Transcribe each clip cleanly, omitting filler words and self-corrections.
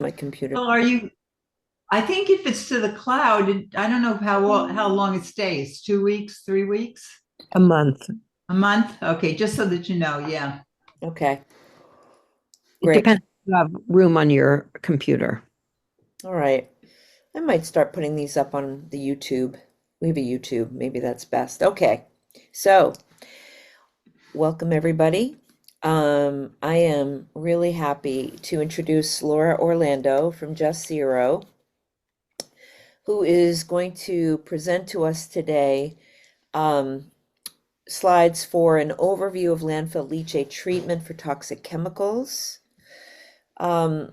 my computer. Well, I think if it's to the cloud, I don't know how long it stays. 2 weeks, 3 weeks, A month. a month? Okay, just so that you know. Yeah. Okay, It great. depends if you have room on your computer. All right. I might start putting these up on the YouTube. We have a YouTube. Maybe that's best. Okay. So, welcome everybody. I am really happy to introduce Laura Orlando from Just Zero, who is going to present to us today um, slides for an overview of landfill leachate treatment for toxic chemicals. Um,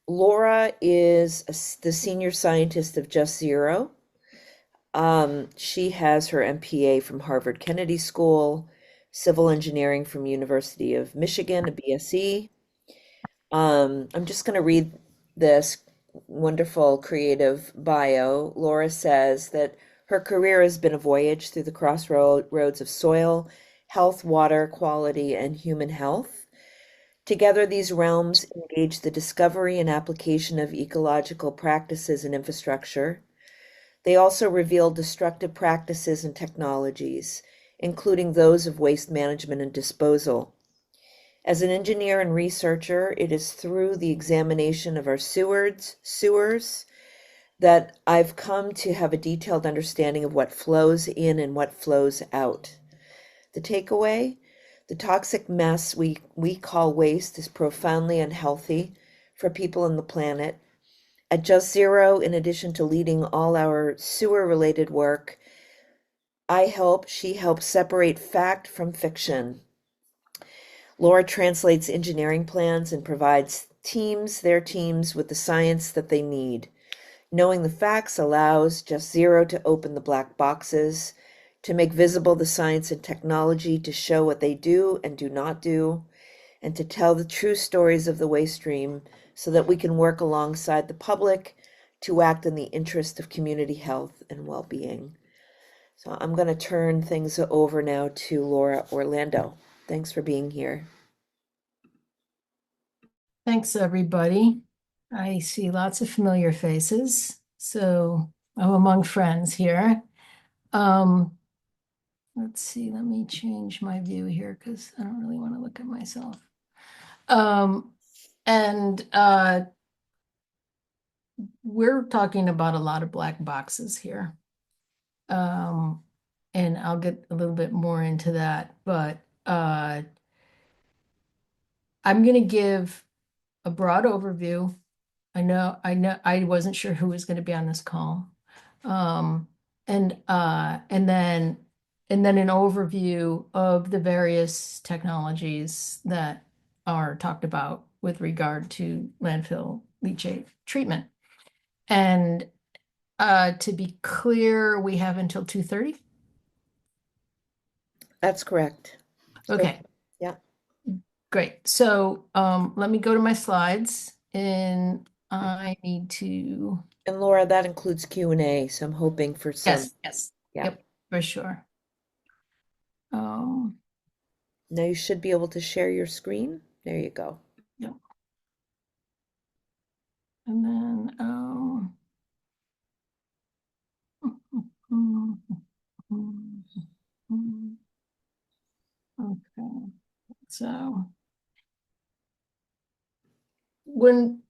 Laura is the senior scientist of Just Zero. She has her MPA from Harvard Kennedy School, civil engineering from University of Michigan, a BSc. I'm just going to read this wonderful creative bio. Laura says that her career has been a voyage through the crossroads of soil, health, water quality, and human health. Together, these realms engage the discovery and application of ecological practices and infrastructure. They also reveal destructive practices and technologies, including those of waste management and disposal. As an engineer and researcher, it is through the examination of our sewers that I've come to have a detailed understanding of what flows in and what flows out. The takeaway? The toxic mess we call waste is profoundly unhealthy for people and the planet. At Just Zero, in addition to leading all our sewer related work, she helps separate fact from fiction. Laura translates engineering plans and provides their teams, with the science that they need. Knowing the facts allows Just Zero to open the black boxes, to make visible the science and technology, to show what they do and do not do, and to tell the true stories of the waste stream so that we can work alongside the public to act in the interest of community health and well-being. So I'm going to turn things over now to Laura Orlando. Thanks for being here. Thanks, everybody. I see lots of familiar faces, so I'm among friends here. Um, let's see, let me change my view here because I don't really want to look at myself. And we're talking about a lot of black boxes here. And I'll get a little bit more into that, but I'm going to give a broad overview. I wasn't sure who was going to be on this call. Um, and then an overview of the various technologies that are talked about with regard to landfill leachate treatment. And to be clear, we have until 2:30. That's correct. Okay, Yeah. great. So let me go to my slides, and I need to. And Laura, that includes Q&A, so I'm hoping for some. Yes, Yeah. yep, for sure. Um, Now you should be able to share your screen. There you go. yep. And then okay. So when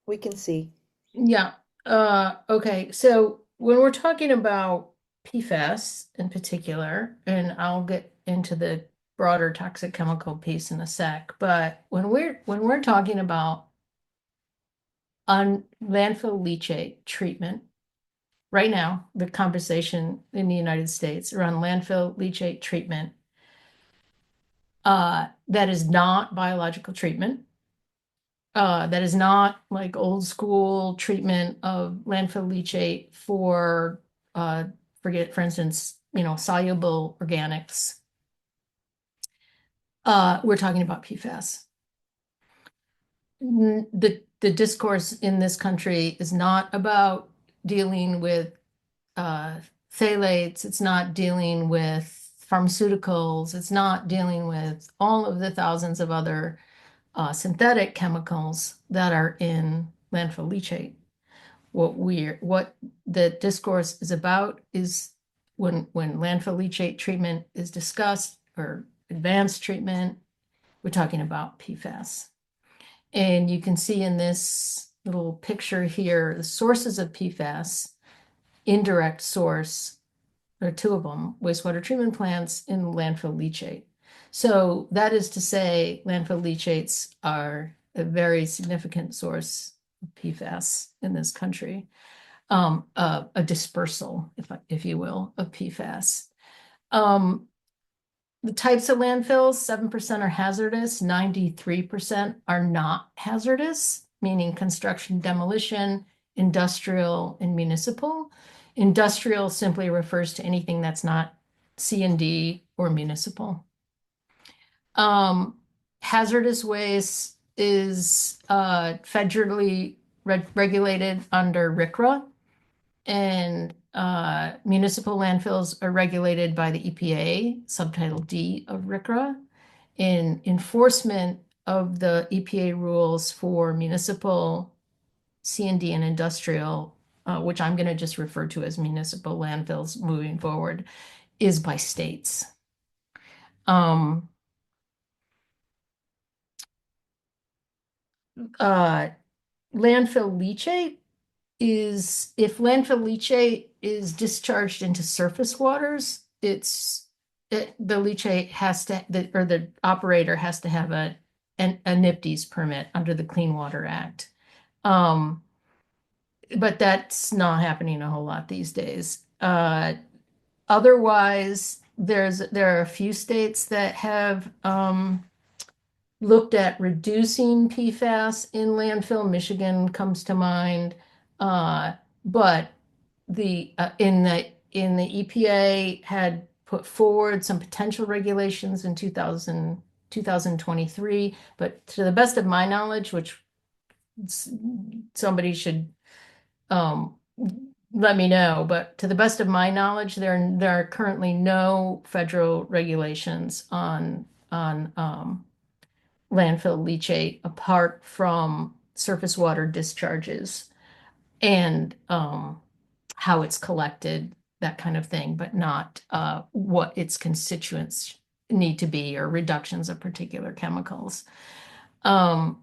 We can see. yeah, okay. So when we're talking about PFAS in particular, and I'll get into the broader toxic chemical piece in a sec, but when we're talking about on landfill leachate treatment, right now, the conversation in the United States around landfill leachate treatment, that is not biological treatment. That is not like old school treatment of landfill leachate for, for instance, soluble organics. We're talking about PFAS. The discourse in this country is not about dealing with phthalates. It's not dealing with pharmaceuticals. It's not dealing with all of the thousands of other synthetic chemicals that are in landfill leachate. What the discourse is about is when landfill leachate treatment is discussed or advanced treatment, we're talking about PFAS. And you can see in this little picture here the sources of PFAS. Indirect source, there are two of them, wastewater treatment plants in landfill leachate. So that is to say, landfill leachates are a very significant source of PFAS in this country, a dispersal, if you will, of PFAS. The types of landfills, 7% are hazardous, 93% are not hazardous, meaning construction, demolition, industrial, and municipal. Industrial simply refers to anything that's not C&D or municipal. Hazardous waste is federally regulated under RCRA, and municipal landfills are regulated by the EPA, Subtitle D of RCRA. In enforcement of the EPA rules for municipal, C&D, and industrial, which I'm going to just refer to as municipal landfills moving forward, is by states. Landfill leachate is, if landfill leachate is discharged into surface waters, the leachate has to, or the operator has to have a NIPDES permit under the Clean Water Act. But that's not happening a whole lot these days. Otherwise, there are a few states that have looked at reducing PFAS in landfill. Michigan comes to mind, but in the EPA had put forward some potential regulations in 2023, but to the best of my knowledge, which somebody should let me know, but to the best of my knowledge, there are currently no federal regulations on landfill leachate apart from surface water discharges and how it's collected, that kind of thing, but not what its constituents need to be or reductions of particular chemicals. Of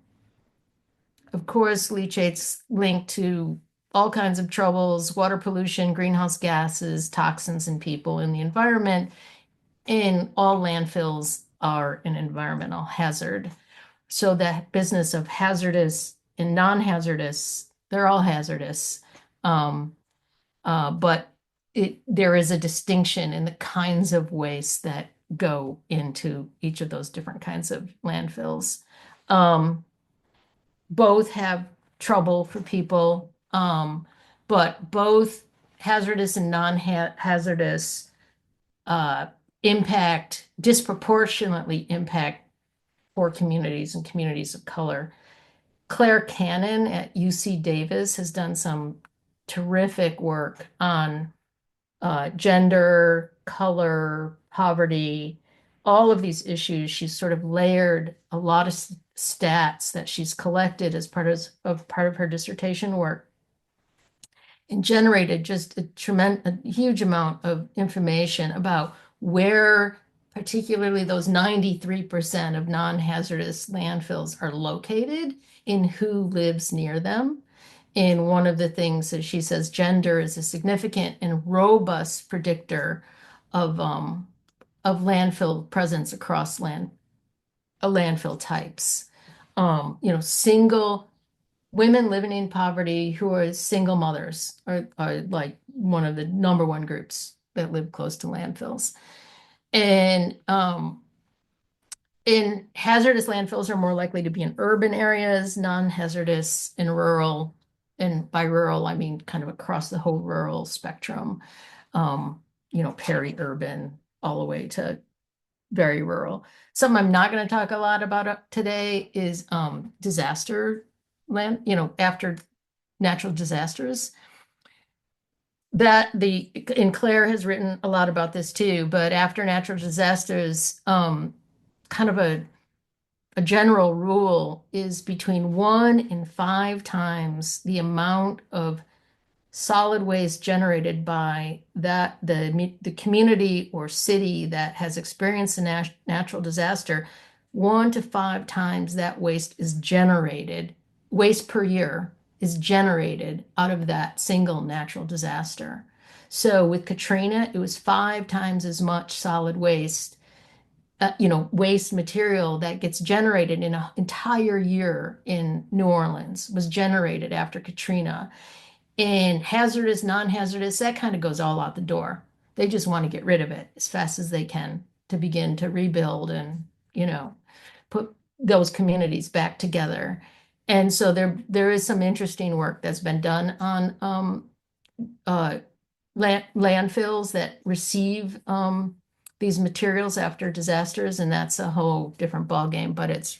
course, leachate's linked to all kinds of troubles, water pollution, greenhouse gases, toxins in people in the environment, and all landfills are an environmental hazard. So that business of hazardous and non-hazardous, they're all hazardous. But there is a distinction in the kinds of waste that go into each of those different kinds of landfills. Both have trouble for people, but both hazardous and non-hazardous disproportionately impact poor communities and communities of color. Claire Cannon at UC Davis has done some terrific work on gender, color, poverty, all of these issues. She's sort of layered a lot of stats that she's collected as part of her dissertation work and generated just a huge amount of information about where particularly those 93% of non-hazardous landfills are located and who lives near them. And one of the things that she says, gender is a significant and robust predictor of landfill presence across landfill types. Single women living in poverty who are single mothers are like one of the number one groups that live close to landfills. And in hazardous landfills are more likely to be in urban areas, non-hazardous in rural. And by rural, I mean kind of across the whole rural spectrum, peri-urban all the way to very rural. Something I'm not going to talk a lot about today is disaster land, after natural disasters. And Claire has written a lot about this too, but after natural disasters, kind of a a general rule is between 1 and 5 times the amount of solid waste generated by the community or city that has experienced a natural disaster. 1 to 5 times that waste per year is generated out of that single natural disaster. So with Katrina, it was 5 times as much solid waste, waste material that gets generated in an entire year in New Orleans was generated after Katrina. And hazardous, non-hazardous, that kind of goes all out the door. They just want to get rid of it as fast as they can to begin to rebuild and, put those communities back together. And so there is some interesting work that's been done on uh, landfills that receive these materials after disasters, and that's a whole different ballgame, but it's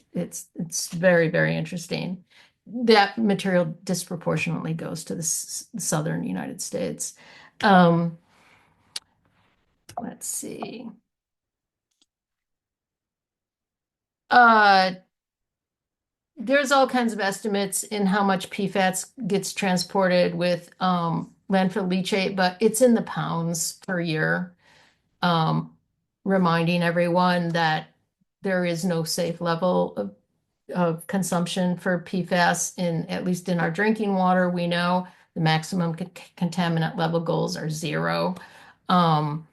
very, very interesting. That material disproportionately goes to the southern United States. Um, let's see. Uh, there's all kinds of estimates in how much PFAS gets transported with landfill leachate, but it's in the pounds per year. Um, reminding everyone that there is no safe level of consumption for PFAS at least in our drinking water. We know the maximum contaminant level goals are 0. Um,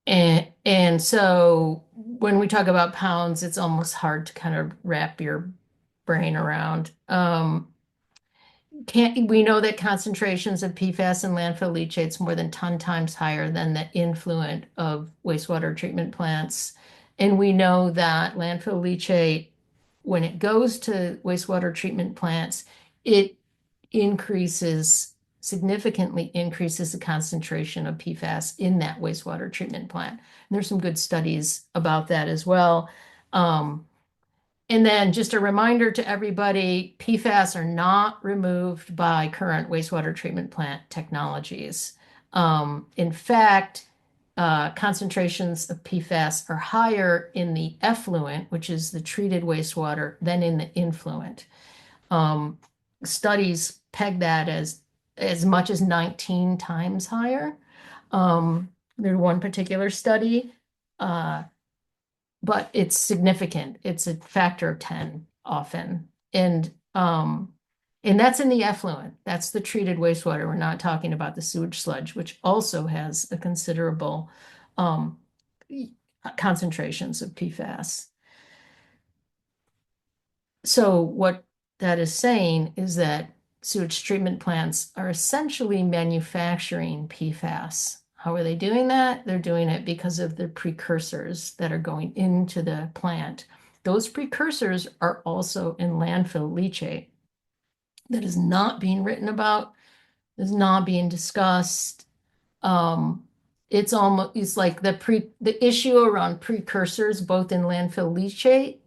and so when we talk about pounds, it's almost hard to kind of wrap your brain around. We know that concentrations of PFAS in landfill leachates more than 10 times higher than the influent of wastewater treatment plants. And we know that landfill leachate, when it goes to wastewater treatment plants, it significantly increases the concentration of PFAS in that wastewater treatment plant. And there's some good studies about that as well. And then just a reminder to everybody, PFAS are not removed by current wastewater treatment plant technologies. In fact, concentrations of PFAS are higher in the effluent, which is the treated wastewater, than in the influent. Studies peg that as much as 19 times higher. There's one particular study, but it's significant. It's a factor of 10 often. And that's in the effluent. That's the treated wastewater. We're not talking about the sewage sludge, which also has a considerable concentrations of PFAS. So what that is saying is that sewage treatment plants are essentially manufacturing PFAS. How are they doing that? They're doing it because of the precursors that are going into the plant. Those precursors are also in landfill leachate. That is not being written about, is not being discussed. It's like the issue around precursors, both in landfill leachate,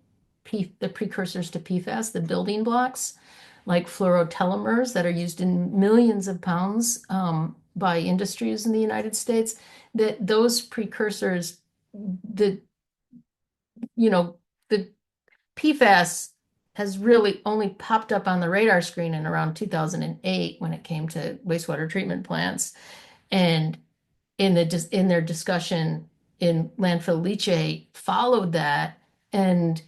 the precursors to PFAS, the building blocks, like fluorotelomers that are used in millions of pounds by industries in the United States, that those precursors, the the PFAS has really only popped up on the radar screen in around 2008 when it came to wastewater treatment plants. And in their discussion in landfill leachate followed that. And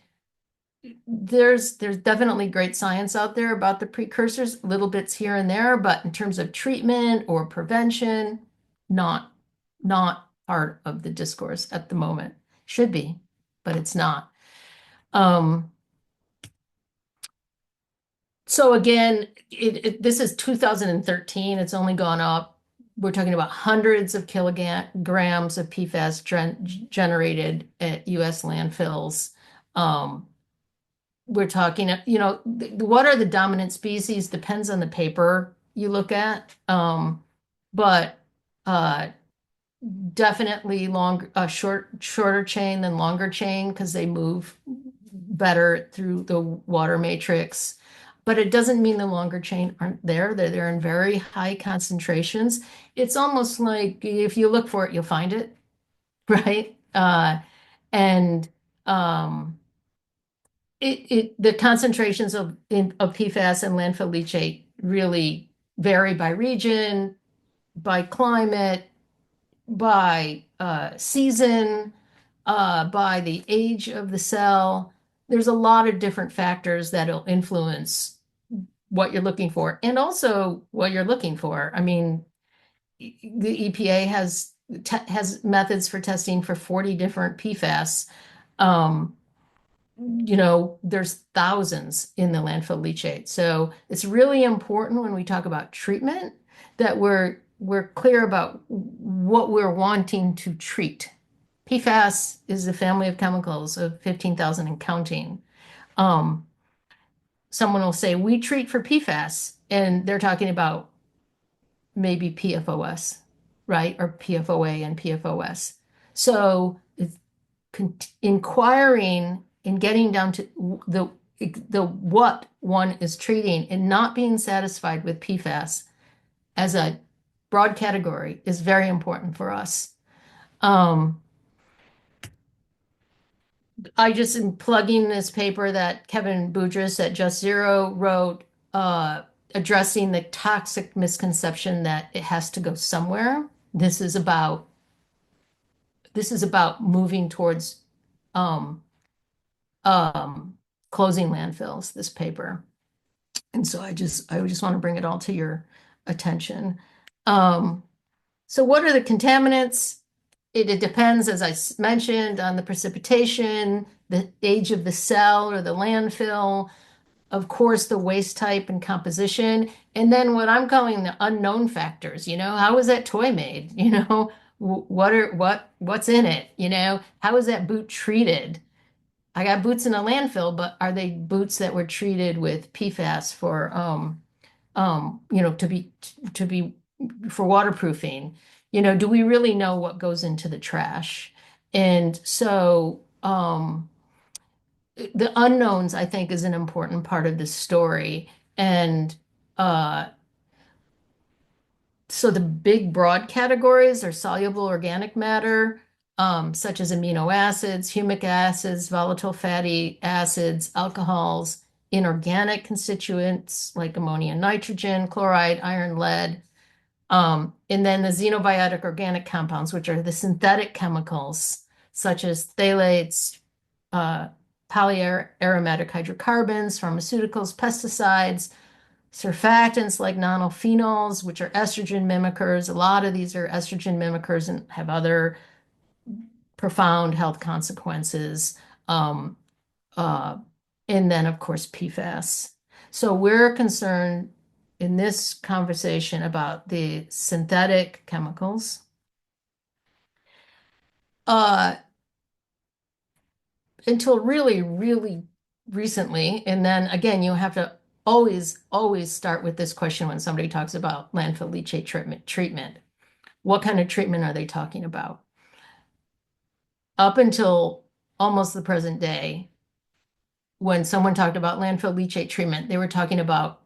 there's definitely great science out there about the precursors, little bits here and there, but in terms of treatment or prevention, not part of the discourse at the moment. Should be, but it's not. So again, this is 2013. It's only gone up. We're talking about hundreds of kilograms of PFAS generated at U.S. landfills. We're talking, what are the dominant species depends on the paper you look at. But definitely shorter chain than longer chain because they move better through the water matrix. But it doesn't mean the longer chain aren't there. They're there in very high concentrations. It's almost like if you look for it, you'll find it, right? And the concentrations of PFAS and landfill leachate really vary by region, by climate, by season, by the age of the cell. There's a lot of different factors that'll influence what you're looking for and also what you're looking for. I mean, the EPA has methods for testing for 40 different PFAS. Um, there's thousands in the landfill leachate. So it's really important when we talk about treatment that we're clear about what we're wanting to treat. PFAS is a family of chemicals of 15,000 and counting. Um, Someone will say, we treat for PFAS, and they're talking about maybe PFOS, right? Or PFOA and PFOS. So it's inquiring and getting down to the what one is treating and not being satisfied with PFAS as a broad category is very important for us. I just am plugging this paper that Kevin Boudris at Just Zero wrote, addressing the toxic misconception that it has to go somewhere. This is about moving towards um, closing landfills, this paper. And so I just want to bring it all to your attention. So what are the contaminants? It depends, as I mentioned, on the precipitation, the age of the cell or the landfill, of course, the waste type and composition, and then what I'm calling the unknown factors. How was that toy made? What's in it? How is that boot treated? I got boots in a landfill, but are they boots that were treated with PFAS for to be for waterproofing? Do we really know what goes into the trash? And so the unknowns, I think, is an important part of this story. And uh, so the big broad categories are soluble organic matter, such as amino acids, humic acids, volatile fatty acids, alcohols, inorganic constituents like ammonia, nitrogen, chloride, iron, lead, and then the xenobiotic organic compounds, which are the synthetic chemicals, such as phthalates, polyaromatic hydrocarbons, pharmaceuticals, pesticides, surfactants like nonylphenols, which are estrogen mimickers. A lot of these are estrogen mimickers and have other profound health consequences. Um, uh, and then, of course, PFAS. So we're concerned in this conversation about the synthetic chemicals. Until really, really recently, and then again, you have to always start with this question when somebody talks about landfill leachate treatment. What kind of treatment are they talking about? Up until almost the present day, when someone talked about landfill leachate treatment, they were talking about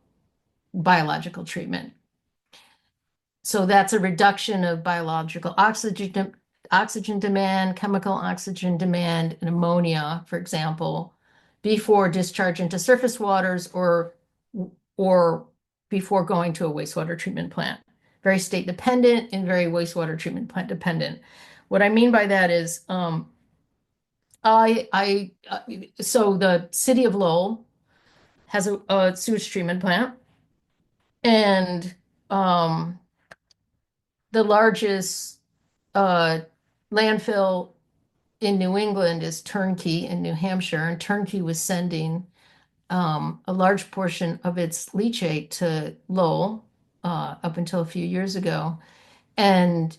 biological treatment. So that's a reduction of biological oxygen demand, chemical oxygen demand, and ammonia, for example, before discharge into surface waters or before going to a wastewater treatment plant. Very state dependent and very wastewater treatment plant dependent. What I mean by that is, so the city of Lowell has a sewage treatment plant, and the largest landfill in New England is Turnkey in New Hampshire, and Turnkey was sending a large portion of its leachate to Lowell up until a few years ago. And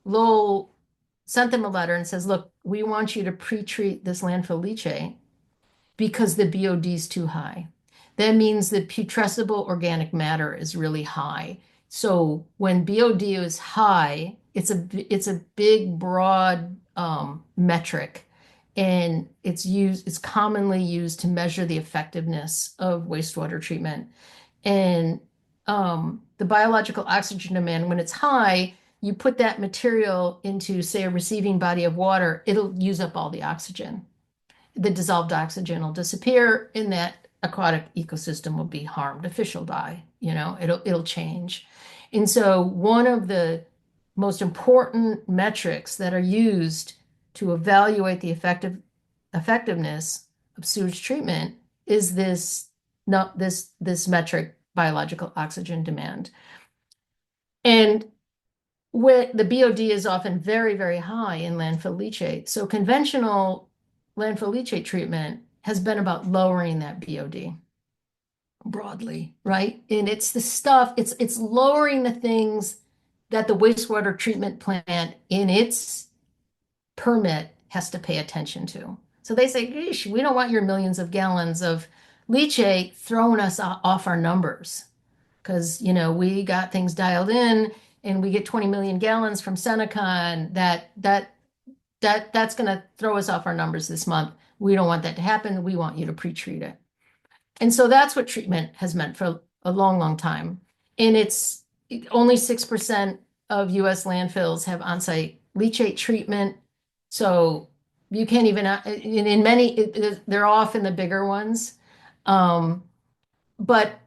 Lowell sent them a letter and says, look, we want you to pre-treat this landfill leachate because the BOD is too high. That means the putrescible organic matter is really high. So when BOD is high, it's a big, broad metric, and it's commonly used to measure the effectiveness of wastewater treatment. And the biological oxygen demand, when it's high, you put that material into, say, a receiving body of water, it'll use up all the oxygen. the dissolved oxygen will disappear and that aquatic ecosystem will be harmed. A fish will die, it'll change. And so one of the most important metrics that are used to evaluate the effectiveness of sewage treatment is this metric, biological oxygen demand. And the BOD is often very, very high in landfill leachate. So conventional landfill leachate treatment has been about lowering that BOD broadly, right? And it's the stuff, it's lowering the things that the wastewater treatment plant in its permit has to pay attention to. So they say, "Geesh, we don't want your millions of gallons of leachate throwing us off our numbers because, we got things dialed in and we get 20 million gallons from Seneca and that's going to throw us off our numbers this month. We don't want that to happen. We want you to pre-treat it." And so that's what treatment has meant for a long, long time. And it's only 6% of US landfills have on-site leachate treatment. So you can't even, in many, they're often the bigger ones. But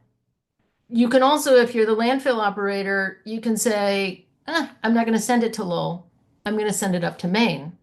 you can also, if you're the landfill operator, you can say, I'm not going to send it to Lowell. I'm going to send it up to Maine,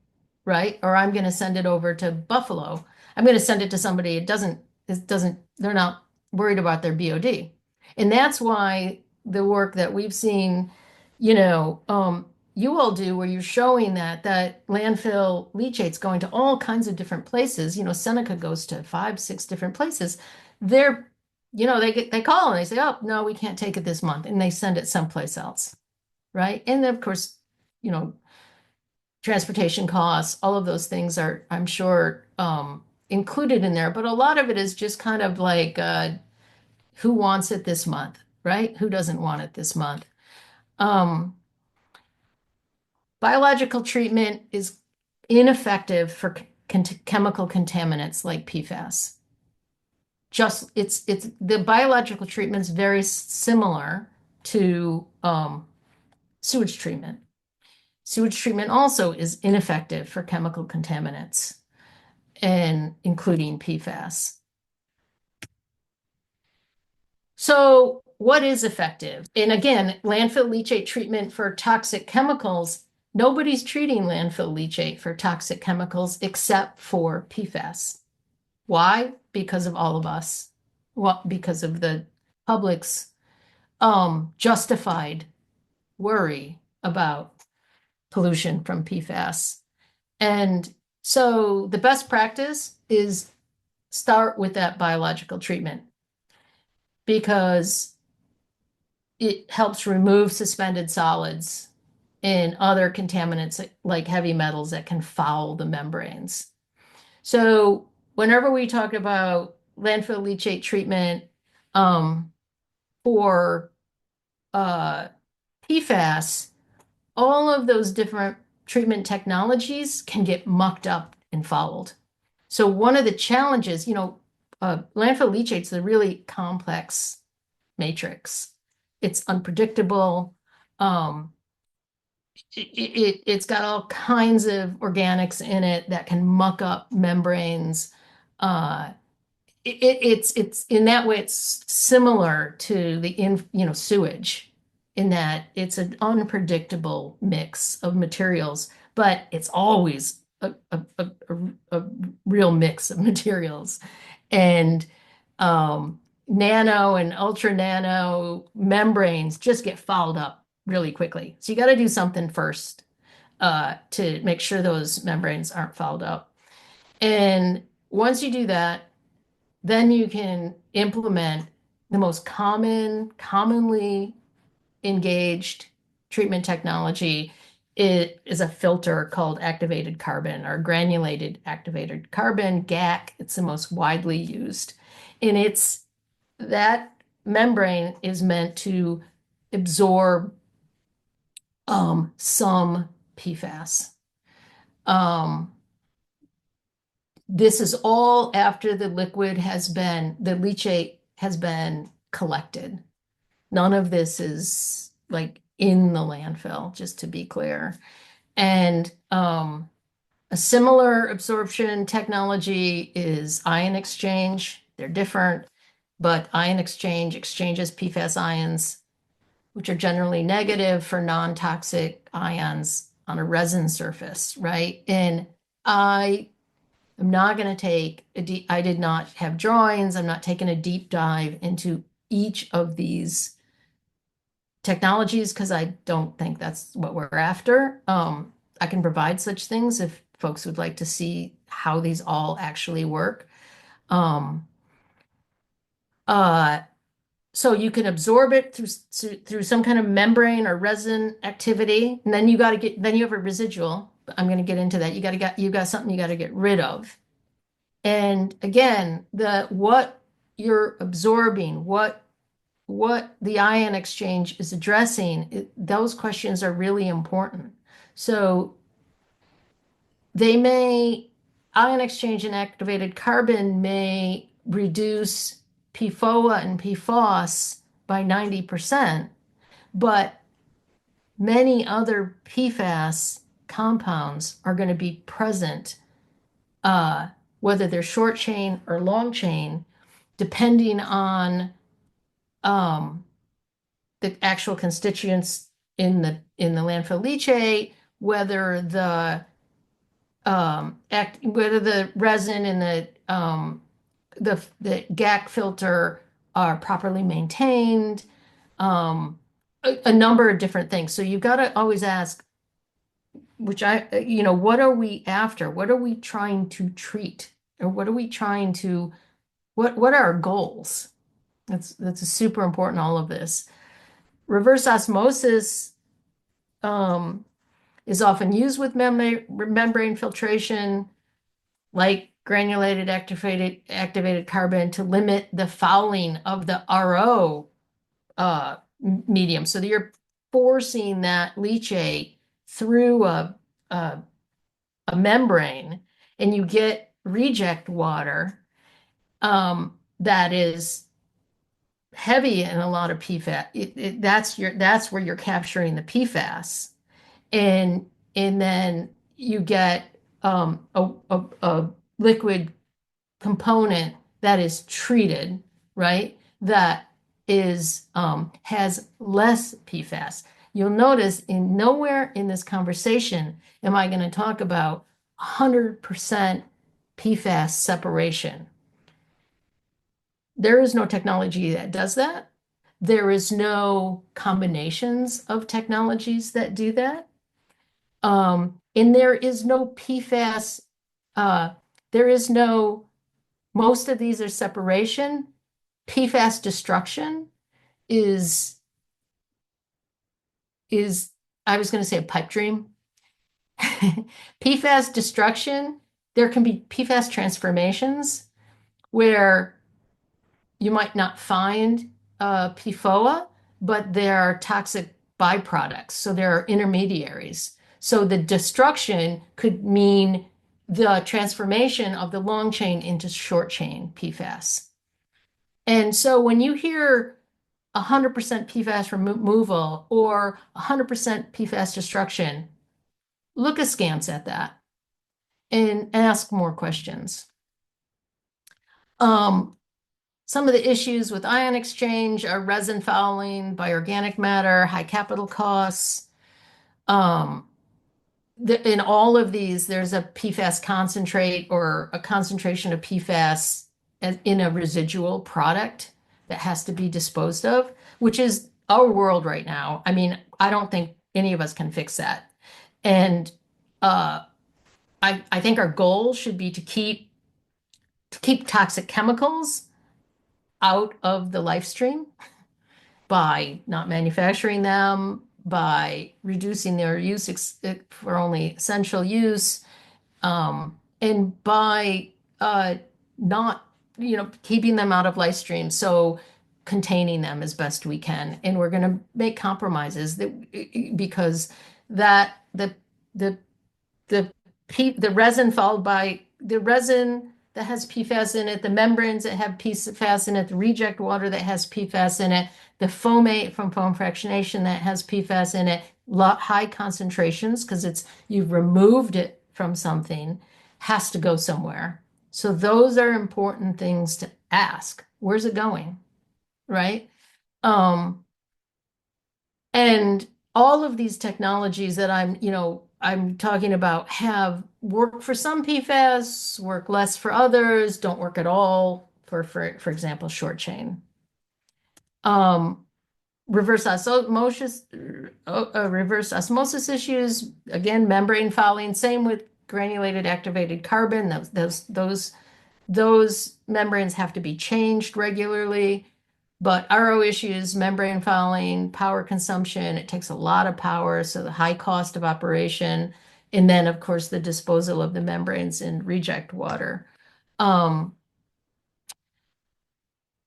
right? Or I'm going to send it over to Buffalo. I'm going to send it to somebody. They're not worried about their BOD. And that's why the work that we've seen, you all do, where you're showing that landfill leachate's going to all kinds of different places. Seneca goes to 5, 6 different places. They're they call and they say, "Oh, no, we can't take it this month," and they send it someplace else, right? And then, of course, transportation costs, all of those things are, I'm sure, included in there. But a lot of it is just kind of like, who wants it this month, right? Who doesn't want it this month? Biological treatment is ineffective for chemical contaminants like PFAS. It's the biological treatment's very similar to sewage treatment. Sewage treatment also is ineffective for chemical contaminants, and including PFAS. So what is effective? And again, landfill leachate treatment for toxic chemicals, nobody's treating landfill leachate for toxic chemicals except for PFAS. Why? Because of all of us. Well, because of the public's justified worry about pollution from PFAS. And so the best practice is start with that biological treatment because it helps remove suspended solids and other contaminants like heavy metals that can foul the membranes. So whenever we talk about landfill leachate treatment for PFAS, all of those different treatment technologies can get mucked up and fouled. So one of the challenges, landfill leachate is a really complex matrix. It's unpredictable. It's got all kinds of organics in it that can muck up membranes. It's in that way, it's similar to the sewage in that it's an unpredictable mix of materials, but it's always a real mix of materials. And nano and ultra nano membranes just get fouled up really quickly. So you got to do something first to make sure those membranes aren't fouled up. And once you do that, then you can implement the most commonly engaged treatment technology. It is a filter called activated carbon or granulated activated carbon, GAC. It's the most widely used. And that membrane is meant to absorb some PFAS. This is all after the leachate has been collected. None of this is like in the landfill, just to be clear. And A similar absorption technology is ion exchange. They're different, but ion exchange exchanges PFAS ions, which are generally negative for non-toxic ions on a resin surface, right? And I am not going to take I did not have drawings. I'm not taking a deep dive into each of these technologies because I don't think that's what we're after. I can provide such things if folks would like to see how these all actually work. Um, uh, so you can absorb it through some kind of membrane or resin activity, and then then you have a residual. I'm going to get into that. You got something you got to get rid of. And again, the what you're absorbing, what the ion exchange is addressing, those questions are really important. So ion exchange and activated carbon may reduce PFOA and PFOS by 90%, but many other PFAS compounds are going to be present, whether they're short chain or long chain, depending on the actual constituents in the landfill leachate, whether whether the resin in the GAC filter are properly maintained, a number of different things. So you've got to always ask, what are we after? What are we trying to treat? Or what are we trying to, what are our goals? That's super important, all of this. Reverse osmosis is often used with membrane filtration, like granulated activated carbon, to limit the fouling of the RO medium. So that you're forcing that leachate through a membrane, and you get reject water that is heavy in a lot of PFAS. That's where you're capturing the PFAS, and then you get a liquid component that is treated, right? That is has less PFAS. You'll notice in nowhere in this conversation am I going to talk about 100% PFAS separation. There is no technology that does that. There is no combinations of technologies that do that. And there is no PFAS, there is no, most of these are separation. PFAS destruction is, I was going to say a pipe dream. PFAS destruction, there can be PFAS transformations where you might not find PFOA, but there are toxic byproducts. So there are intermediaries. So the destruction could mean the transformation of the long chain into short chain PFAS. And so when you hear 100% PFAS removal or 100% PFAS destruction, look askance at that and ask more questions. Some of the issues with ion exchange are resin fouling by organic matter, high capital costs. In all of these, there's a PFAS concentrate or a concentration of PFAS in a residual product that has to be disposed of, which is our world right now. I mean, I don't think any of us can fix that. And I think our goal should be to keep toxic chemicals out of the life stream by not manufacturing them, by reducing their use for only essential use, and by not, keeping them out of life stream. So containing them as best we can. And we're going to make compromises because the resin followed by the resin that has PFAS in it, the membranes that have PFAS in it, the reject water that has PFAS in it, the fomate from foam fractionation that has PFAS in it, high concentrations because you've removed it from something has to go somewhere. So those are important things to ask. Where's it going? Right? Um, and all of these technologies that I'm talking about have work for some PFAS, work less for others, don't work at all for example, short chain. Um, reverse osmosis issues, again, membrane fouling, same with granulated activated carbon. Those membranes have to be changed regularly. But RO issues, membrane fouling, power consumption, it takes a lot of power, so the high cost of operation, and then, of course, the disposal of the membranes in reject water.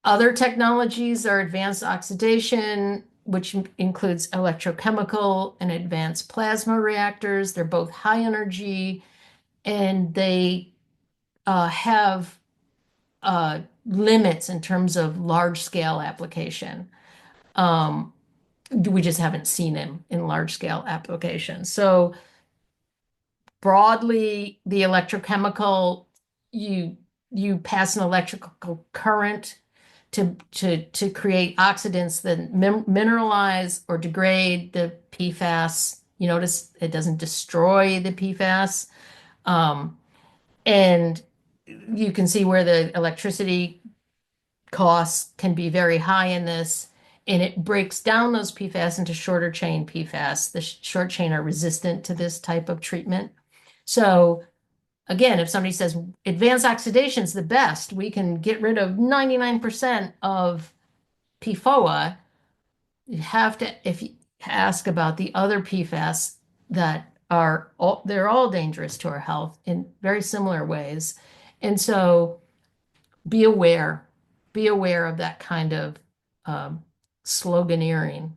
Other technologies are advanced oxidation, which includes electrochemical and advanced plasma reactors. They're both high energy and they have limits in terms of large scale application. Um, we just haven't seen them in large scale applications. So broadly, the electrochemical, you pass an electrical current to create oxidants that mineralize or degrade the PFAS. You notice it doesn't destroy the PFAS. Um, and you can see where the electricity costs can be very high in this. And it breaks down those PFAS into shorter chain PFAS. The short chain are resistant to this type of treatment. So again, if somebody says advanced oxidation is the best, we can get rid of 99% of PFOA, you have to, if you ask about the other PFAS that are all, they're all dangerous to our health in very similar ways. And so be aware, be aware of that kind of um, sloganeering.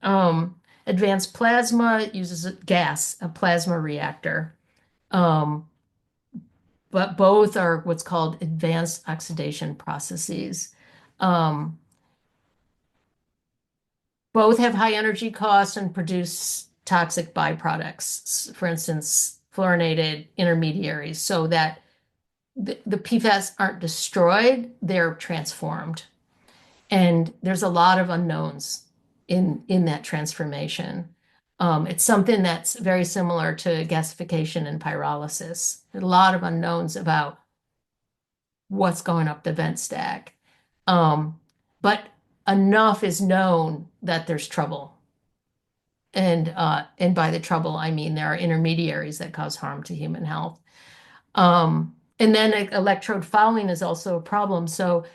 Um, Advanced plasma uses a gas, a plasma reactor. Um, but both are what's called advanced oxidation processes. Um, Both have high energy costs and produce toxic byproducts, for instance, fluorinated intermediaries, so that the PFAS aren't destroyed, they're transformed. And there's a lot of unknowns in that transformation. It's something that's very similar to gasification and pyrolysis. A lot of unknowns about what's going up the vent stack. But enough is known that there's trouble. And by the trouble, I mean there are intermediaries that cause harm to human health. And then electrode fouling is also a problem. So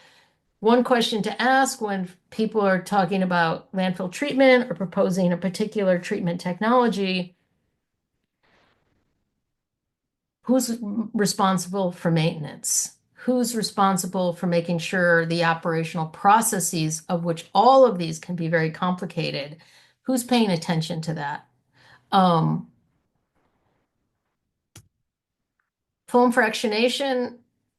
one question to ask when people are talking about landfill treatment or proposing a particular treatment technology, who's responsible for maintenance? Who's responsible for making sure the operational processes, of which all of these can be very complicated, who's paying attention to that? Um, Foam fractionation,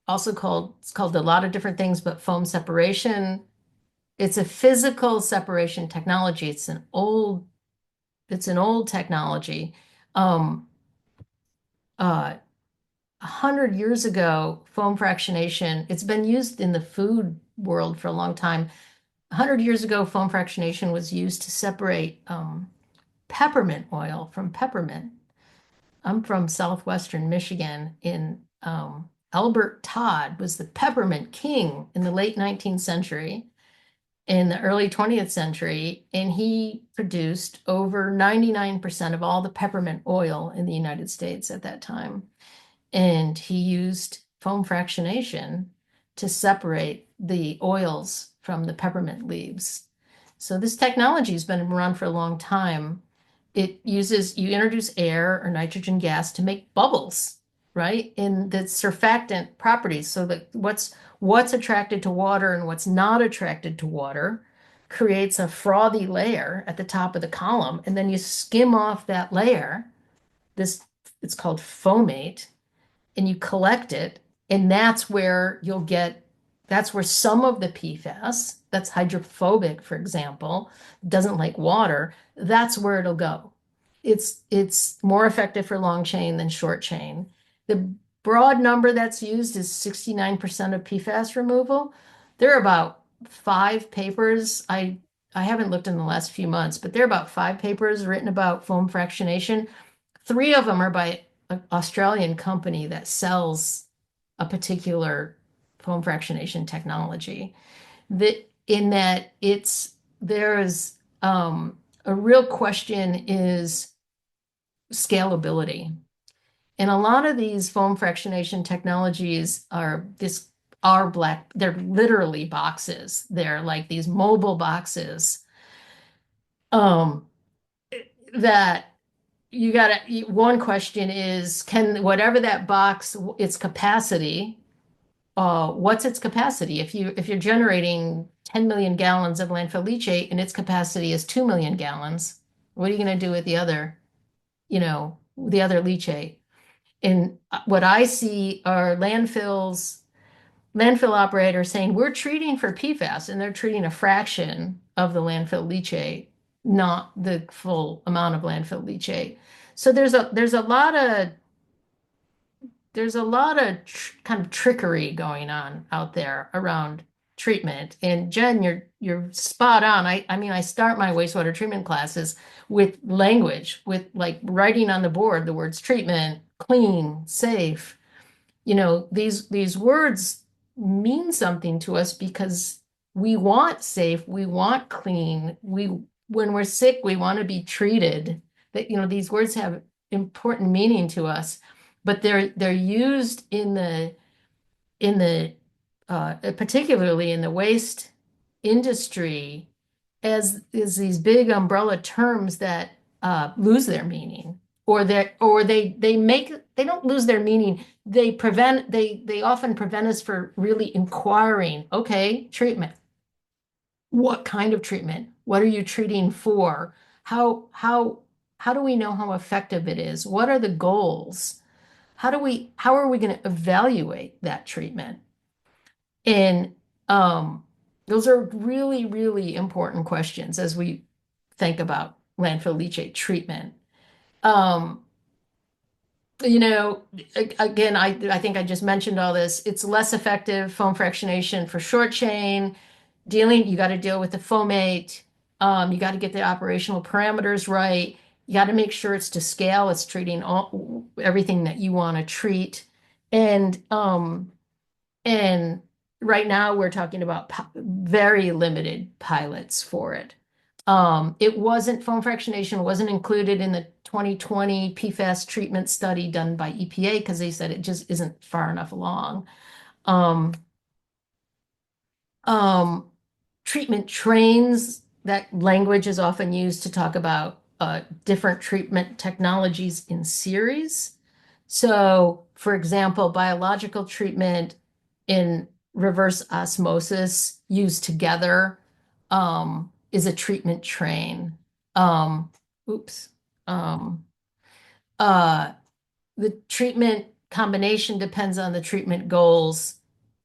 also it's called a lot of different things, but foam separation, it's a physical separation technology. It's an old technology. Um, 100 years ago, foam fractionation, it's been used in the food world for a long time. 100 years ago, foam fractionation was used to separate peppermint oil from peppermint. I'm from southwestern Michigan. In Albert Todd was the peppermint king in the late 19th century, in the early 20th century, and he produced over 99% of all the peppermint oil in the United States at that time. And he used foam fractionation to separate the oils from the peppermint leaves. So this technology has been around for a long time. You introduce air or nitrogen gas to make bubbles, right? In the surfactant properties, so that what's attracted to water and what's not attracted to water creates a frothy layer at the top of the column, and then you skim off that layer. It's called fomate, and you collect it, and that's where some of the PFAS, that's hydrophobic, for example, doesn't like water, that's where it'll go. it's more effective for long chain than short chain. The broad number that's used is 69% of PFAS removal. There are about 5 papers. I haven't looked in the last few months, but there are about 5 papers written about foam fractionation. 3 of them are by an Australian company that sells a particular foam fractionation technology. That in that there's a real question is scalability. And a lot of these foam fractionation technologies they're literally boxes. They're like these mobile boxes um, that you gotta, one question is, can whatever that box, its capacity, what's its capacity? If you're generating 10 million gallons of landfill leachate and its capacity is 2 million gallons, what are you going to do with the other leachate? And what I see are landfill operators saying we're treating for PFAS, and they're treating a fraction of the landfill leachate, not the full amount of landfill leachate. So there's a lot of kind of trickery going on out there around treatment. And Jen, you're spot on. I mean, I start my wastewater treatment classes with language, with like writing on the board the words treatment, clean, safe. These words mean something to us because we want safe, we want clean, when we're sick, we want to be treated. These words have important meaning to us, but they're used in the particularly in the waste industry as these big umbrella terms that lose their meaning, or they don't lose their meaning. They often prevent us for really inquiring. Okay, treatment. What kind of treatment? What are you treating for? How do we know how effective it is? What are the goals? How are we going to evaluate that treatment? And those are really, really important questions as we think about landfill leachate treatment. Um, you know, Again, I think I just mentioned all this. It's less effective foam fractionation for short chain. You got to deal with the fomate. You got to get the operational parameters right. You got to make sure it's to scale. It's treating everything that you want to treat. And and right now we're talking about very limited pilots for it. Foam fractionation wasn't included in the 2020 PFAS treatment study done by EPA because they said it just isn't far enough along. Um, um, Treatment trains, that language is often used to talk about different treatment technologies in series. So, for example, biological treatment in reverse osmosis used together is a treatment train. Um, oops. Um, uh, the treatment combination depends on the treatment goals,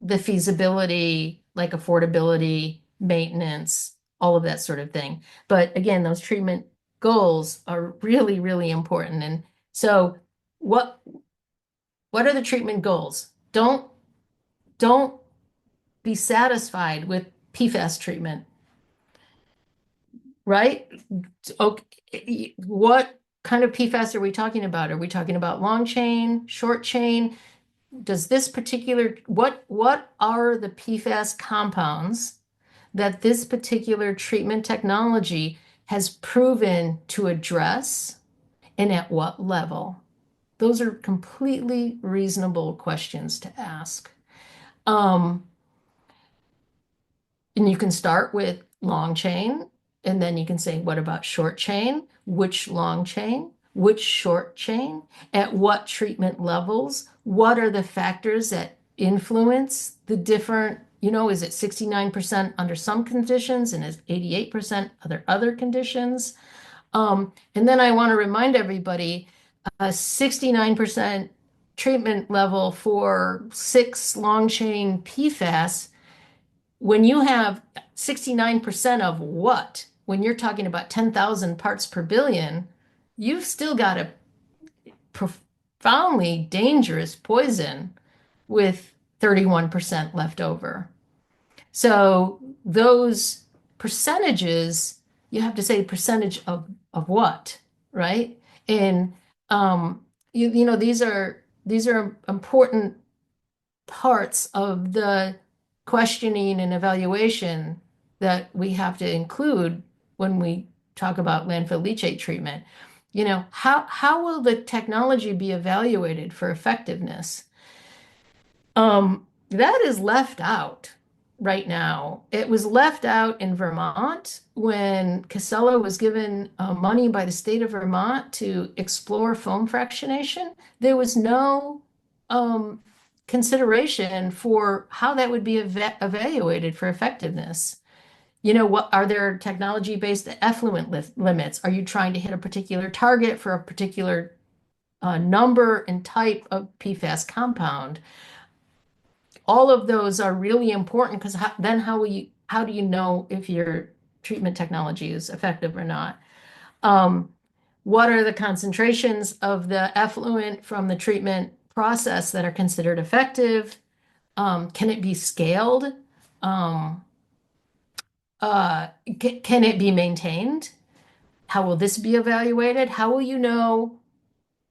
the feasibility, like affordability, maintenance, all of that sort of thing. But again, those treatment goals are really, really important. And so what what are the treatment goals? Don't be satisfied with PFAS treatment, right? Okay, what kind of PFAS are we talking about? Are we talking about long chain, short chain? What are the PFAS compounds that this particular treatment technology has proven to address, and at what level? Those are completely reasonable questions to ask. Um, and you can start with long chain, and then you can say, what about short chain? Which long chain? Which short chain? At what treatment levels? What are the factors that influence the different, is it 69% under some conditions and is 88% other conditions? And then I want to remind everybody, a 69% treatment level for 6 long chain PFAS, when you have 69% of what? When you're talking about 10,000 parts per billion, you've still got a profoundly dangerous poison with 31% left over. So those percentages, you have to say percentage of what, right? And you know, these are important parts of the questioning and evaluation that we have to include when we talk about landfill leachate treatment. You know, how will the technology be evaluated for effectiveness? That is left out right now. It was left out in Vermont when Casella was given money by the state of Vermont to explore foam fractionation. There was no um, consideration for how that would be evaluated for effectiveness. You know, what are there technology-based effluent limits? Are you trying to hit a particular target for a particular number and type of PFAS compound? All of those are really important because then how do you know if your treatment technology is effective or not? Um, what are the concentrations of the effluent from the treatment process that are considered effective? Can it be scaled? Um, uh, can it be maintained? How will this be evaluated? How will you know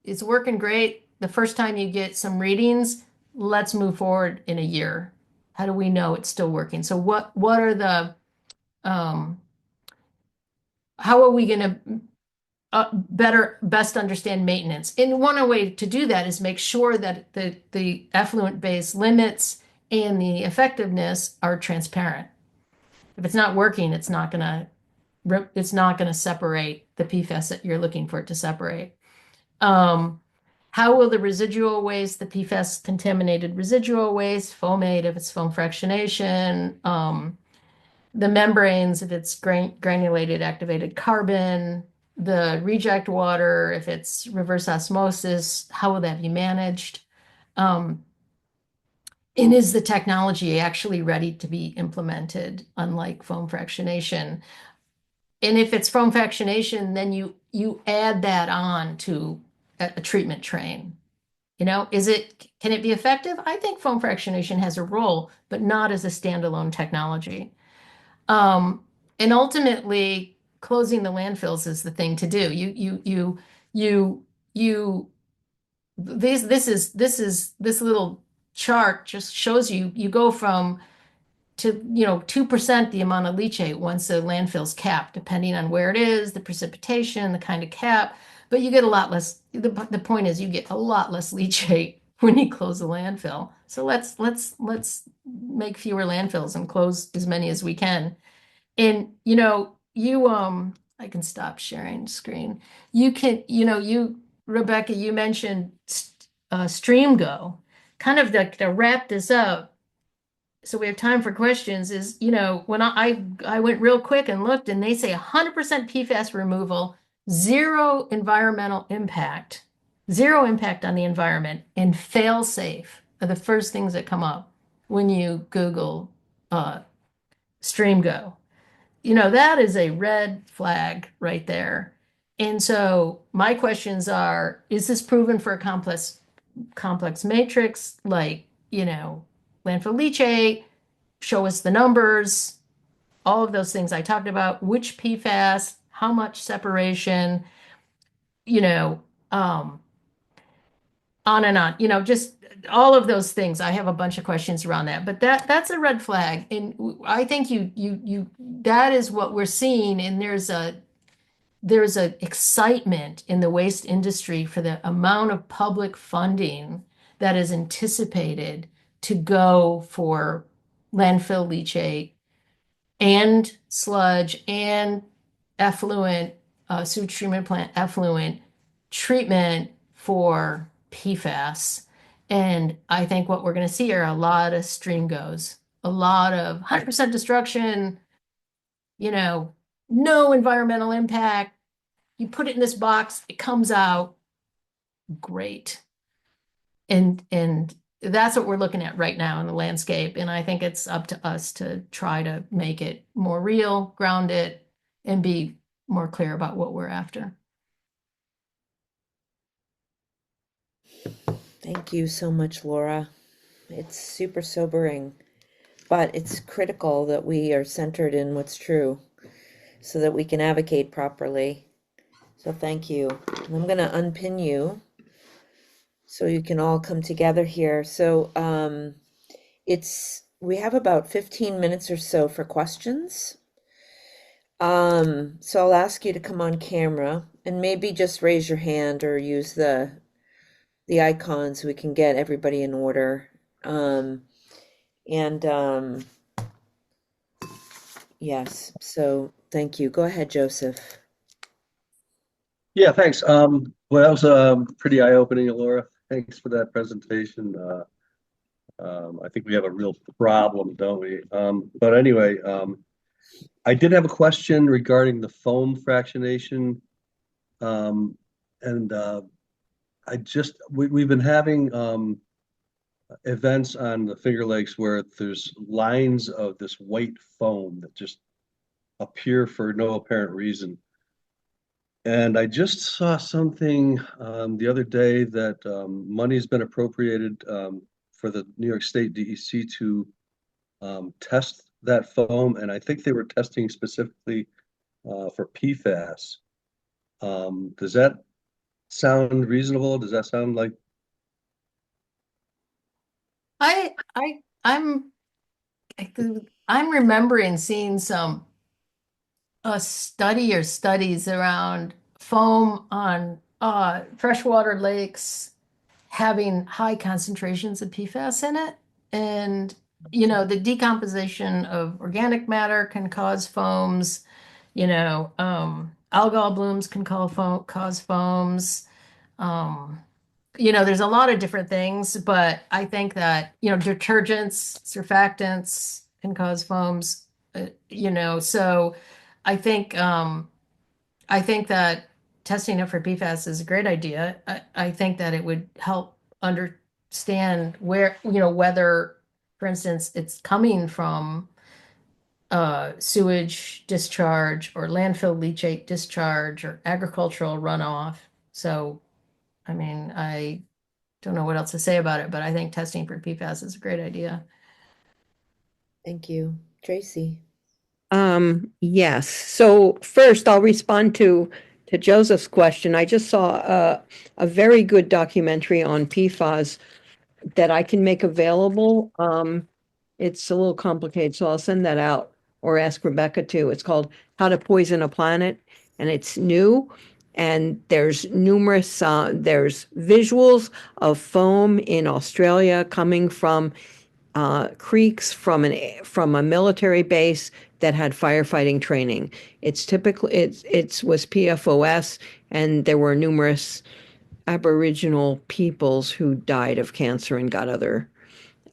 it's working great the first time you get some readings? Let's move forward in a year. How do we know it's still working? So what are the um, how are we going to best understand maintenance? And one way to do that is make sure that the effluent base limits and the effectiveness are transparent. If it's not working, it's not gonna separate the PFAS that you're looking for it to separate. Um, how will the residual waste, the PFAS contaminated residual waste, fomate if it's foam fractionation, the membranes if it's granulated activated carbon, the reject water if it's reverse osmosis, how will that be managed? Um, and is the technology actually ready to be implemented, unlike foam fractionation? And if it's foam fractionation, then you add that on to a treatment train. You know, can it be effective? I think foam fractionation has a role, but not as a standalone technology. And ultimately, closing the landfills is the thing to do. You, you, this little chart just shows you go from to 2% the amount of leachate once a landfill's capped, depending on where it is, the precipitation, the kind of cap. But you get a lot less. The point is you get a lot less leachate when you close a landfill. So let's make fewer landfills and close as many as we can. And I can stop sharing screen. You can, Rebecca, you mentioned StreamGo. Kind of to wrap this up, so we have time for questions, is, when I went real quick and looked, and they say 100% PFAS removal, zero impact on the environment, and fail safe are the first things that come up when you Google StreamGo. That is a red flag right there. And so my questions are, is this proven for a complex matrix like, landfill leachate? Show us the numbers, all of those things I talked about, which PFAS, how much separation, you know, um, on and on, just all of those things. I have a bunch of questions around that, but that's a red flag. And I think that is what we're seeing. And there's a excitement in the waste industry for the amount of public funding that is anticipated to go for landfill leachate and sludge and effluent, sewage treatment plant effluent treatment for PFAS. And I think what we're going to see are a lot of stream goes, a lot of 100% destruction, no environmental impact. You put it in this box, it comes out great. And that's what we're looking at right now in the landscape. And I think it's up to us to try to make it more real, ground it, and be more clear about what we're after. Thank you so much, Laura. It's super sobering, but it's critical that we are centered in what's true so that we can advocate properly. So thank you. And I'm going to unpin you so you can all come together here. So we have about 15 minutes or so for questions. So I'll ask you to come on camera and maybe just raise your hand or use the icons so we can get everybody in order. And yes, so thank you. Go ahead, Joseph. Yeah, thanks. Well, that was pretty eye-opening, Laura. Thanks for that presentation. I think we have a real problem, don't we? But anyway, I did have a question regarding the foam fractionation. Um, and we've been having events on the Finger Lakes where there's lines of this white foam that just appear for no apparent reason. And I just saw something the other day that money's been appropriated for the New York State DEC to test that foam, and I think they were testing specifically for PFAS. Does that sound reasonable? Does that sound like? I I I'm I'm remembering seeing some a study or studies around foam on freshwater lakes having high concentrations of PFAS in it. And, the decomposition of organic matter can cause foams, algal blooms can cause foams. Um, there's a lot of different things, but I think that, detergents, surfactants can cause foams, so I think I think that testing it for PFAS is a great idea. I think that it would help understand where, whether, for instance, it's coming from sewage discharge or landfill leachate discharge or agricultural runoff. So, I mean, I don't know what else to say about it, but I think testing for PFAS is a great idea. Thank you. Tracy. Yes. So first, I'll respond to Joseph's question. I just saw a very good documentary on PFAS that I can make available. It's a little complicated, so I'll send that out or ask Rebecca to. It's called How to Poison a Planet, and it's new. And there's there's visuals of foam in Australia coming from creeks from a military base that had firefighting training. It's typically it was PFOS, and there were numerous Aboriginal peoples who died of cancer and got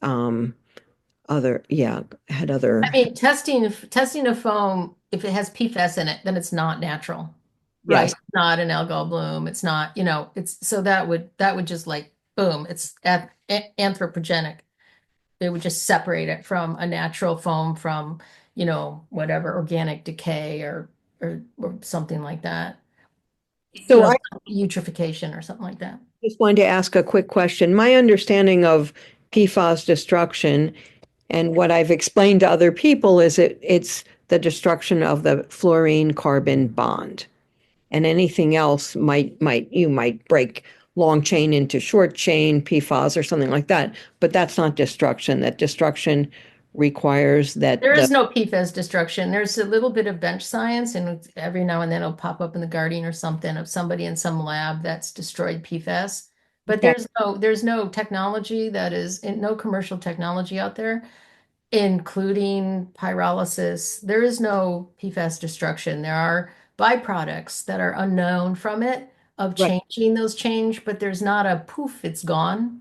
um had I other. mean, testing a foam, if it has PFAS in it, then it's not natural, right? Yes. It's not an algal bloom. It's not, it's so that would just like boom, it's anthropogenic. It would just separate it from a natural foam from, whatever organic decay or something like that. So I Eutrophication or something like that. just wanted to ask a quick question. My understanding of PFAS destruction and what I've explained to other people is it's the destruction of the fluorine carbon bond. And anything else you might break long chain into short chain PFAS or something like that. But that's not destruction. That destruction requires that There the is no PFAS destruction. There's a little bit of bench science, and every now and then it'll pop up in the Guardian or something of somebody in some lab that's destroyed PFAS. But okay. there's no technology no commercial technology out there, including pyrolysis. There is no PFAS destruction. There are byproducts that are unknown from it of Right. changing those change, but there's not a poof, it's gone.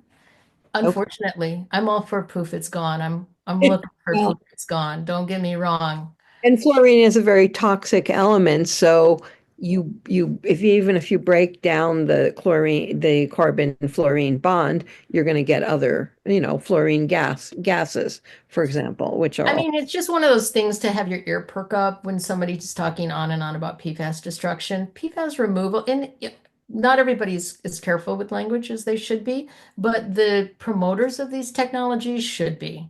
Okay. Unfortunately, I'm all for poof, it's gone. I'm looking for poof, it's gone. Don't get me wrong. And fluorine is a very toxic element, so even if you break down the carbon fluorine bond, you're going to get other, fluorine gases, for example, which are I all mean, it's just one of those things to have your ear perk up when somebody's talking on and on about PFAS destruction. PFAS removal, and not everybody's as careful with language as they should be, but the promoters of these technologies should be.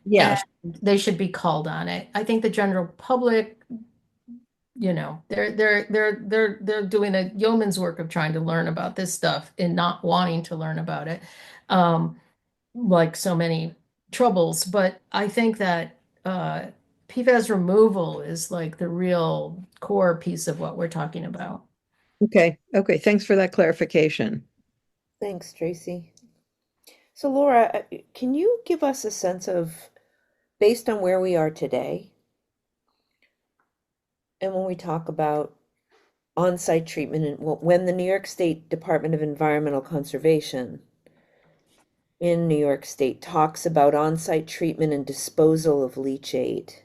And Yes. they should be called on it. I think the general public, they're doing a yeoman's work of trying to learn about this stuff and not wanting to learn about it. Um, like so many troubles. But I think that PFAS removal is like the real core piece of what we're talking about. Okay. Okay. Thanks for that clarification. Thanks, Tracy. So Laura, can you give us a sense of, based on where we are today, and when we talk about on-site treatment and when the New York State Department of Environmental Conservation in New York State talks about on-site treatment and disposal of leachate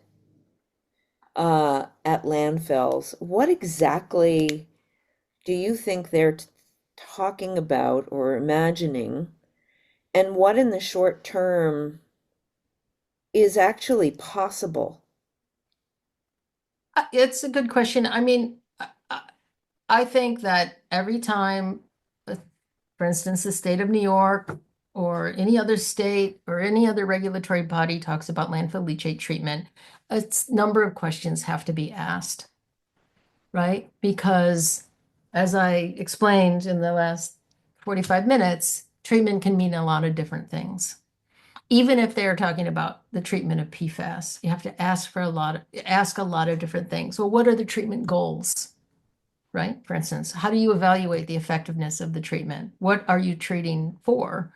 at landfills, what exactly do you think they're talking about or imagining, and what in the short term is actually possible? It's a good question. I mean, I think that every time, for instance, the state of New York or any other state or any other regulatory body talks about landfill leachate treatment, a number of questions have to be asked, right? Because as I explained in the last 45 minutes, treatment can mean a lot of different things. Even if they're talking about the treatment of PFAS, you have to ask a lot of different things. Well, what are the treatment goals? Right? For instance, how do you evaluate the effectiveness of the treatment? What are you treating for?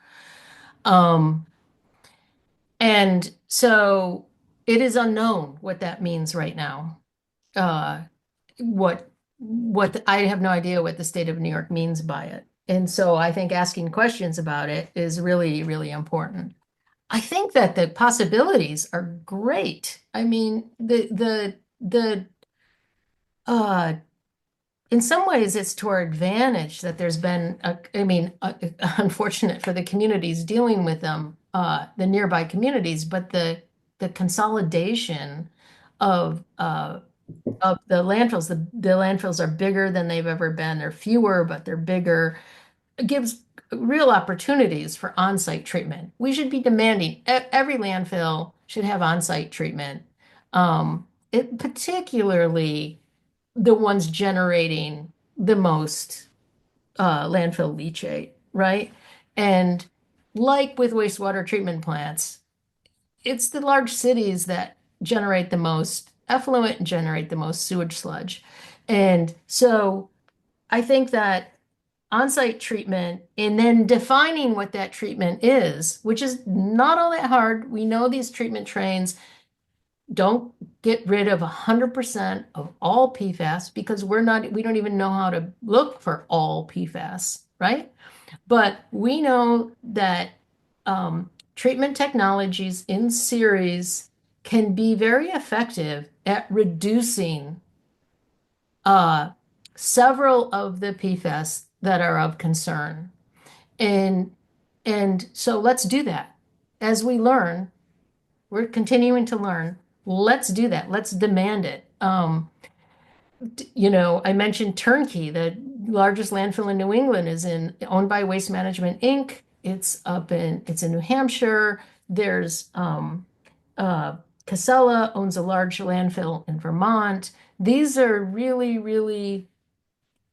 Um, and so it is unknown what that means right now. Uh, what I have no idea what the state of New York means by it. And so I think asking questions about it is really, really important. I think that the possibilities are great. I mean, the uh in some ways, it's to our advantage that there's been, unfortunate for the communities dealing with them, the nearby communities, but the consolidation of the landfills, the landfills are bigger than they've ever been. They're fewer, but they're bigger. It gives real opportunities for on-site treatment. We should be demanding every landfill should have on-site treatment. It particularly the ones generating the most landfill leachate, right? And like with wastewater treatment plants, it's the large cities that generate the most effluent and generate the most sewage sludge. And so I think that on-site treatment and then defining what that treatment is, which is not all that hard. We know these treatment trains don't get rid of 100% of all PFAS because we don't even know how to look for all PFAS, right? But we know that treatment technologies in series can be very effective at reducing uh, several of the PFAS that are of concern. And so let's do that. As we learn, we're continuing to learn. Let's do that. Let's demand it. I mentioned Turnkey, the largest landfill in New England is owned by Waste Management Inc. It's in New Hampshire. There's Casella owns a large landfill in Vermont. These are really, really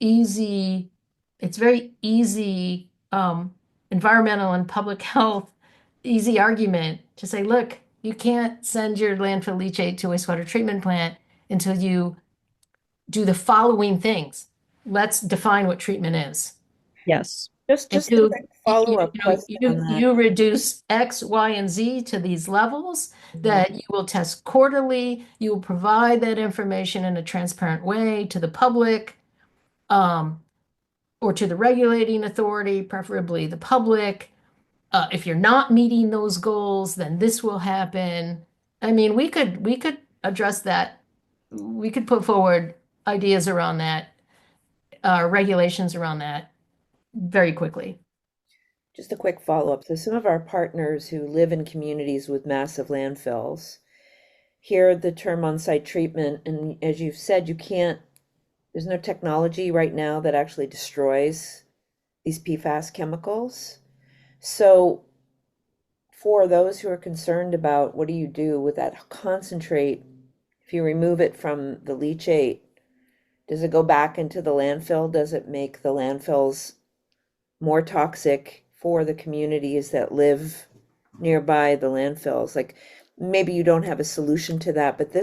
easy. It's very easy, environmental and public health, easy argument to say, look, you can't send your landfill leachate to a wastewater treatment plant until you do the following things. Let's define what treatment is. Yes. Just a quick follow-up question on that. You reduce X, Y, and Z to these levels that you will test quarterly. You will provide that information in a transparent way to the public, or to the regulating authority, preferably the public. If you're not meeting those goals, then this will happen. I mean, we could address that. We could put forward ideas around that, regulations around that very quickly. Just a quick follow-up. So some of our partners who live in communities with massive landfills hear the term on-site treatment, and as you've said, There's no technology right now that actually destroys these PFAS chemicals. So for those who are concerned about what do you do with that concentrate, if you remove it from the leachate, does it go back into the landfill? Does it make the landfills more toxic for the communities that live nearby the landfills? Like maybe you don't have a solution to that, but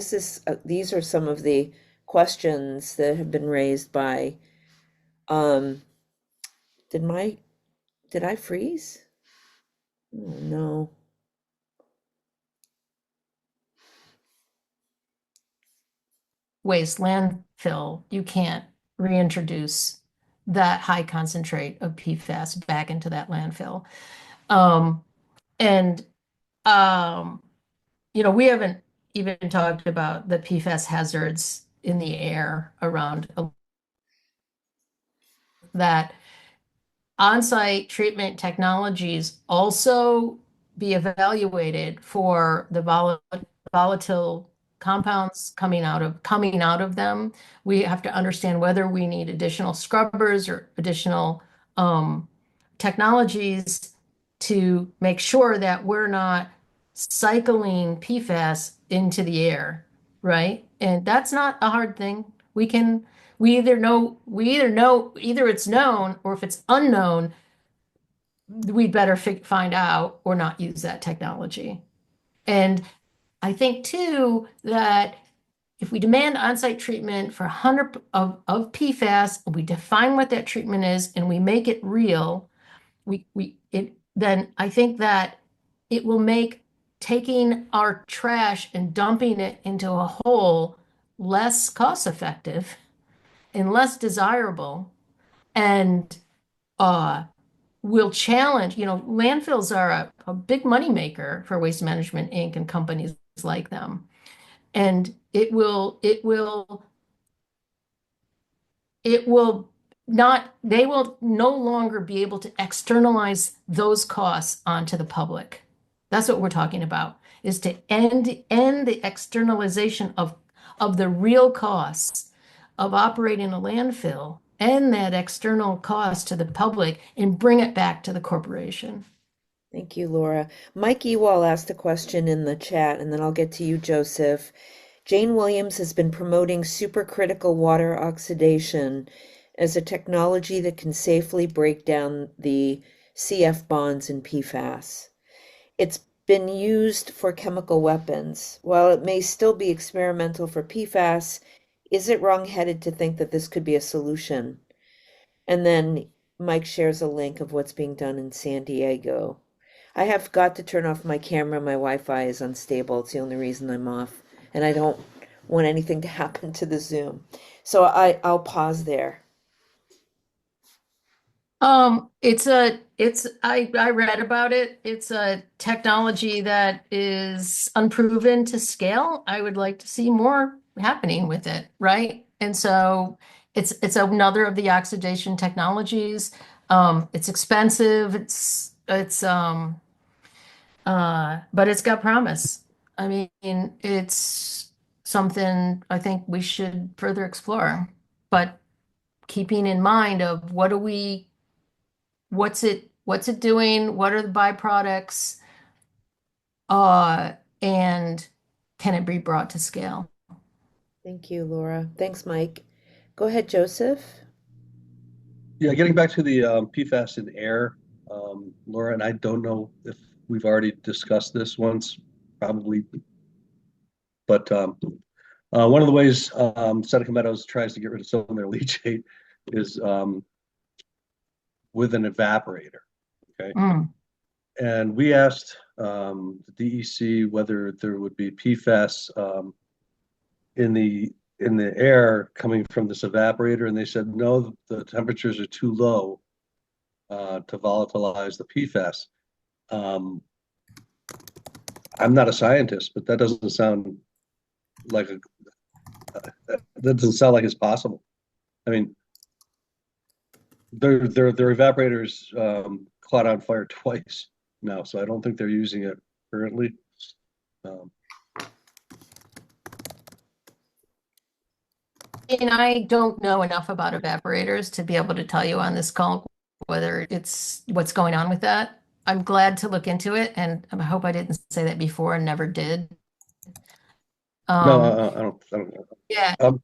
these are some of the questions that have been raised by um did my did I freeze? Oh, no. Waste landfill, you can't reintroduce that high concentrate of PFAS back into that landfill. Um, and um, we haven't even talked about the PFAS hazards in the air around that. On-site treatment technologies also be evaluated for the volatile compounds coming out of them. We have to understand whether we need additional scrubbers or additional technologies to make sure that we're not cycling PFAS into the air, right? And that's not a hard thing. Either it's known, or if it's unknown, we'd better find out or not use that technology. And I think too that if we demand on-site treatment for 100 of PFAS, and we define what that treatment is, and we make it real, then I think that it will make taking our trash and dumping it into a hole less cost effective and less desirable, and uh, will challenge, landfills are a big moneymaker for Waste Management Inc. and companies like them. And they will no longer be able to externalize those costs onto the public. That's what we're talking about, is to end the externalization of the real costs of operating a landfill and that external cost to the public and bring it back to the corporation. Thank you, Laura. Mike Ewall asked a question in the chat, and then I'll get to you, Joseph. Jane Williams has been promoting supercritical water oxidation as a technology that can safely break down the CF bonds in PFAS. It's been used for chemical weapons. While it may still be experimental for PFAS, is it wrong-headed to think that this could be a solution? And then Mike shares a link of what's being done in San Diego. I have got to turn off my camera. My Wi-Fi is unstable. It's the only reason I'm off. And I don't want anything to happen to the Zoom. So I'll pause there. I read about it. It's a technology that is unproven to scale. I would like to see more happening with it, right? And so it's another of the oxidation technologies. It's expensive. But it's got promise. I mean, it's something I think we should further explore, but keeping in mind of what's it doing? What are the byproducts? Uh, and can it be brought to scale? Thank you, Laura. Thanks, Mike. Go ahead, Joseph. Yeah, getting back to the PFAS in air, Laura, and I don't know if we've already discussed this once, probably, but one of the ways Seneca Meadows tries to get rid of some of their leachate is with an evaporator. Okay. And we asked the DEC whether there would be PFAS in the air coming from this evaporator, and they said no, the temperatures are too low to volatilize the PFAS. I'm not a scientist, but that doesn't sound like it's possible. I mean, their evaporators caught on fire twice now, so I don't think they're using it currently. And I don't know enough about evaporators to be able to tell you on this call whether it's what's going on with that. I'm glad to look into it, and I hope I didn't say that before and never did. No, Um, I don't know. yeah, Um,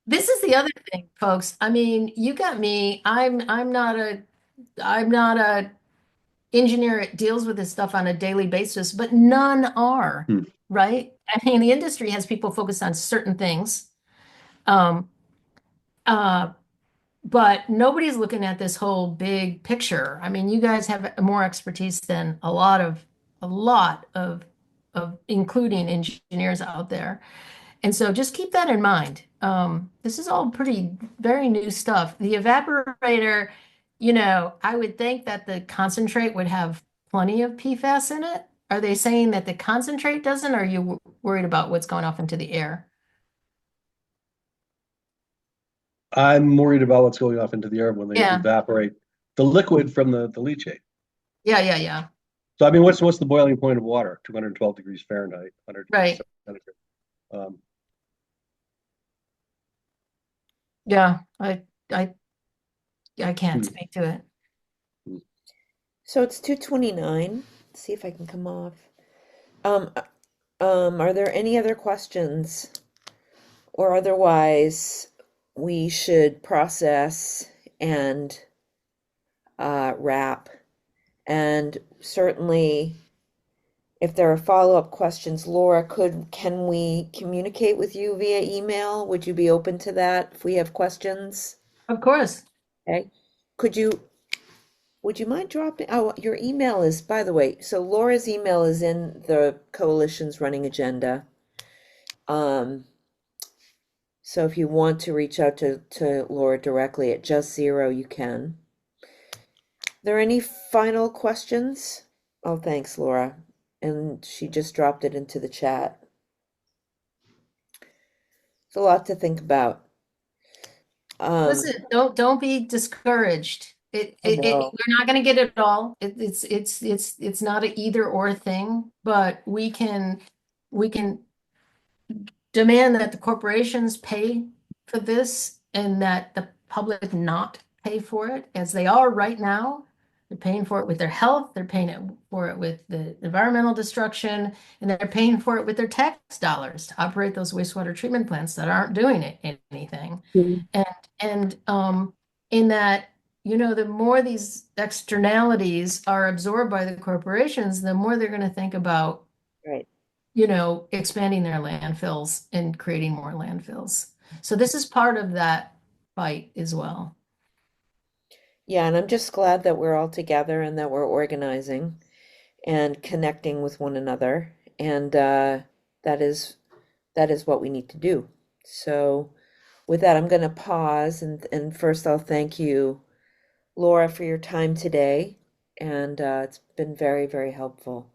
this is the other thing, folks. I mean, you got me. I'm not a engineer that deals with this stuff on a daily basis, but none are, hmm. right? I mean, the industry has people focused on certain things. Um, uh, but nobody's looking at this whole big picture. I mean, you guys have more expertise than a lot of including engineers out there. And so just keep that in mind. This is all pretty very new stuff. The evaporator, I would think that the concentrate would have plenty of PFAS in it. Are they saying that the concentrate doesn't? Or are you worried about what's going off into the air? I'm worried about what's going off into the air when they Yeah, evaporate the liquid from the leachate. yeah, yeah, yeah. So I mean, what's the boiling point of water? 212 degrees Fahrenheit, 100 degrees Right. centigrade. Um, Yeah. I I can't hmm, speak to it. hmm. So it's 2:29. See if I can come off. Um, are there any other questions? Or otherwise, we should process and wrap. And certainly, if there are follow-up questions, Laura, can we communicate with you via email? Would you be open to that if we have questions? Of course. Okay. Could you, would you mind dropping, oh, your email is, by the way, so Laura's email is in the coalition's running agenda. Um, so if you want to reach out to Laura directly at Just Zero, you can. There any final questions? Oh, thanks, Laura. And she just dropped it into the chat. It's a lot to think about. Listen, don't be discouraged. I know. We're not going to get it all. It's not an either or thing, but we can demand that the corporations pay for this and that the public not pay for it as they are right now. They're paying for it with their health, they're paying for it with the environmental destruction, and they're paying for it with their tax dollars to operate those wastewater treatment plants that aren't doing anything. Mhm. And in that, the more these externalities are absorbed by the corporations, the more they're going to think about Right. expanding their landfills and creating more landfills. So this is part of that fight as well. Yeah, and I'm just glad that we're all together and that we're organizing and connecting with one another. And that is that is what we need to do. So with that, I'm going to pause and first I'll thank you, Laura, for your time today. And it's been very, very helpful.